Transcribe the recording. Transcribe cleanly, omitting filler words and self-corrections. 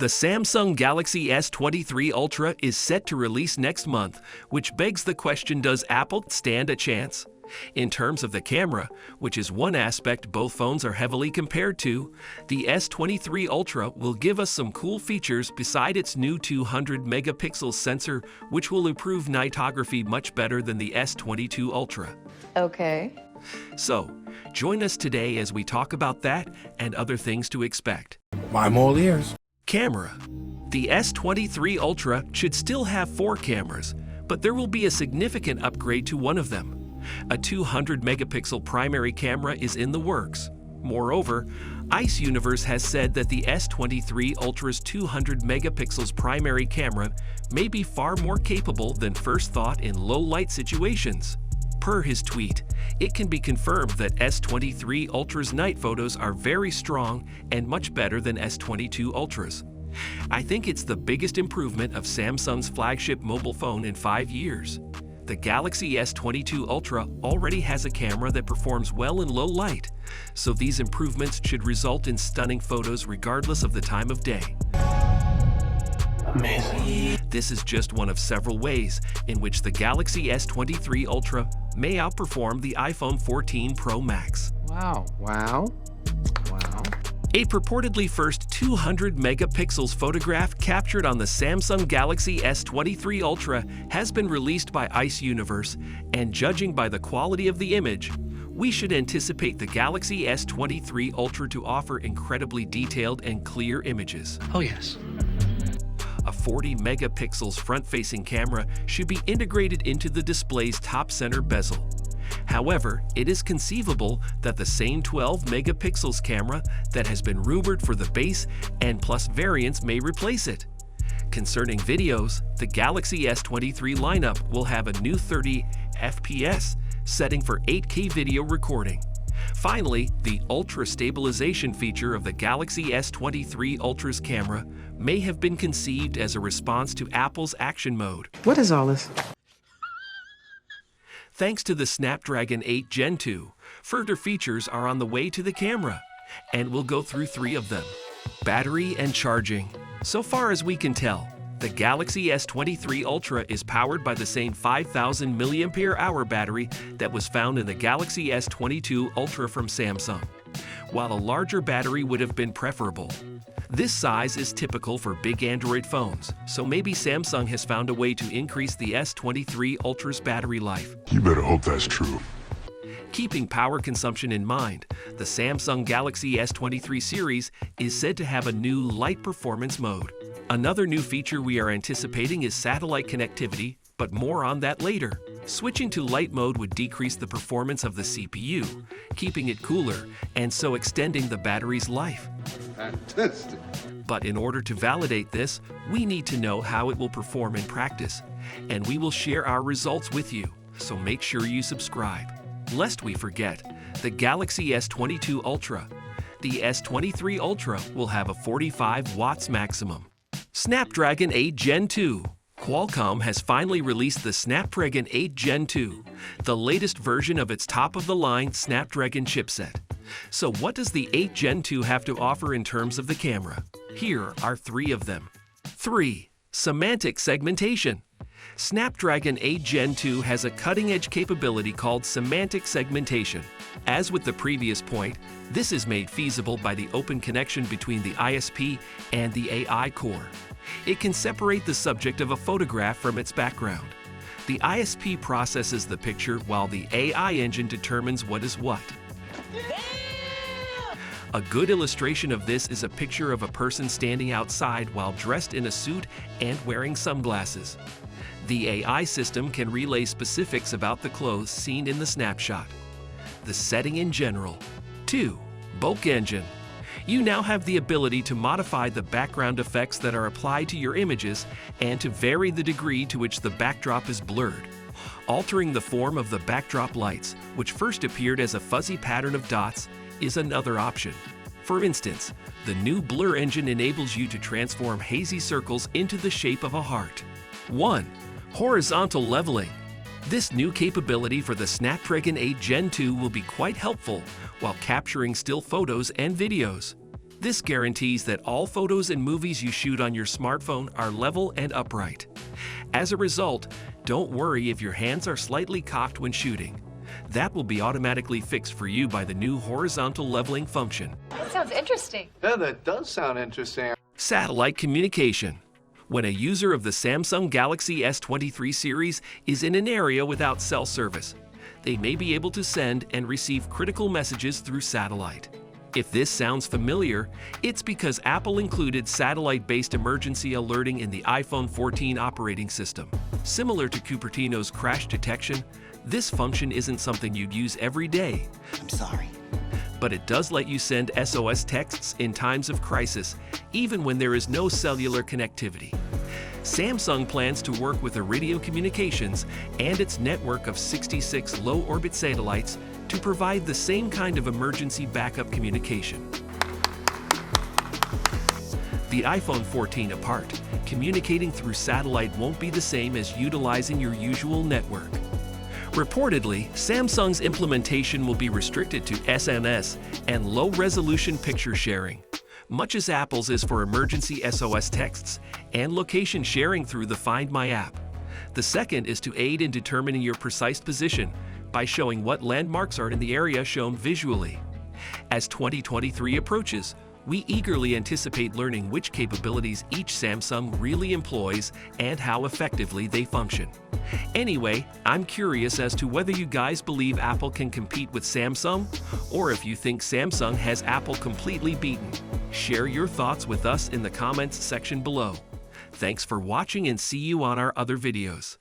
The Samsung Galaxy S23 Ultra is set to release next month, which begs the question, does Apple stand a chance? In terms of the camera, which is one aspect both phones are heavily compared to, the S23 Ultra will give us some cool features beside its new 200-megapixel sensor, which will improve nightography much better than the S22 Ultra. Okay. So, join us today as we talk about that and other things to expect. I'm all ears. Camera. The S23 Ultra should still have 4 cameras, but there will be a significant upgrade to one of them. A 200-megapixel primary camera is in the works. Moreover, Ice Universe has said that the S23 Ultra's 200 megapixels primary camera may be far more capable than first thought in low-light situations. Per his tweet, it can be confirmed that S23 Ultra's night photos are very strong and much better than S22 Ultra's. I think it's the biggest improvement of Samsung's flagship mobile phone in 5 years. The Galaxy S22 Ultra already has a camera that performs well in low light, so these improvements should result in stunning photos regardless of the time of day. Amazing. This is just one of several ways in which the Galaxy S23 Ultra may outperform the iPhone 14 Pro Max. Wow. A purportedly first 200 megapixels photograph captured on the Samsung Galaxy S23 Ultra has been released by Ice Universe, and judging by the quality of the image, we should anticipate the Galaxy S23 Ultra to offer incredibly detailed and clear images. Oh yes. A 40 megapixels front-facing camera should be integrated into the display's top center bezel. However, it is conceivable that the same 12 megapixels camera that has been rumored for the base and Plus variants may replace it. Concerning videos, the Galaxy S23 lineup will have a new 30 FPS setting for 8K video recording. Finally, the Ultra stabilization feature of the Galaxy S23 Ultra's camera may have been conceived as a response to Apple's Action Mode. What is all this? Thanks to the Snapdragon 8 Gen 2, further features are on the way to the camera, and we'll go through 3 of them. Battery and charging. So far as we can tell, the Galaxy S23 Ultra is powered by the same 5,000 mAh battery that was found in the Galaxy S22 Ultra from Samsung, while a larger battery would have been preferable. This size is typical for big Android phones, so maybe Samsung has found a way to increase the S23 Ultra's battery life. You better hope that's true. Keeping power consumption in mind, the Samsung Galaxy S23 series is said to have a new light performance mode. Another new feature we are anticipating is satellite connectivity, but more on that later. Switching to light mode would decrease the performance of the CPU, keeping it cooler and so extending the battery's life. Fantastic. But in order to validate this, we need to know how it will perform in practice, and we will share our results with you, so make sure you subscribe. Lest we forget, the Galaxy S22 Ultra. The S23 Ultra will have a 45 watts maximum. Snapdragon 8 Gen 2. Qualcomm has finally released the Snapdragon 8 Gen 2, the latest version of its top-of-the-line Snapdragon chipset. So what does the 8 Gen 2 have to offer in terms of the camera? Here are 3 of them. 3. Semantic segmentation. Snapdragon 8 Gen 2 has a cutting-edge capability called semantic segmentation. As with the previous point, this is made feasible by the open connection between the ISP and the AI core. It can separate the subject of a photograph from its background. The ISP processes the picture while the AI engine determines what is what. A good illustration of this is a picture of a person standing outside while dressed in a suit and wearing sunglasses. The AI system can relay specifics about the clothes seen in the snapshot. The setting in general. 2. Bokeh engine. You now have the ability to modify the background effects that are applied to your images and to vary the degree to which the backdrop is blurred. Altering the form of the backdrop lights, which first appeared as a fuzzy pattern of dots, is another option. For instance, the new blur engine enables you to transform hazy circles into the shape of a heart. 1. Horizontal leveling. This new capability for the Snapdragon 8 Gen 2 will be quite helpful while capturing still photos and videos. This guarantees that all photos and movies you shoot on your smartphone are level and upright. As a result, don't worry if your hands are slightly cocked when shooting. That will be automatically fixed for you by the new horizontal leveling function. That sounds interesting. Yeah, that does sound interesting. Satellite communication. When a user of the Samsung Galaxy S23 series is in an area without cell service, they may be able to send and receive critical messages through satellite. If this sounds familiar, it's because Apple included satellite-based emergency alerting in the iPhone 14 operating system. Similar to Cupertino's crash detection, this function isn't something you'd use every day. I'm sorry. But it does let you send SOS texts in times of crisis, even when there is no cellular connectivity. Samsung plans to work with Iridium Communications and its network of 66 low-orbit satellites to provide the same kind of emergency backup communication. The iPhone 14 apart, communicating through satellite won't be the same as utilizing your usual network. Reportedly, Samsung's implementation will be restricted to SMS and low-resolution picture sharing, much as Apple's is for emergency SOS texts and location sharing through the Find My app. The second is to aid in determining your precise position by showing what landmarks are in the area shown visually. As 2023 approaches, we eagerly anticipate learning which capabilities each Samsung really employs and how effectively they function. Anyway, I'm curious as to whether you guys believe Apple can compete with Samsung, or if you think Samsung has Apple completely beaten. Share your thoughts with us in the comments section below. Thanks for watching and see you on our other videos.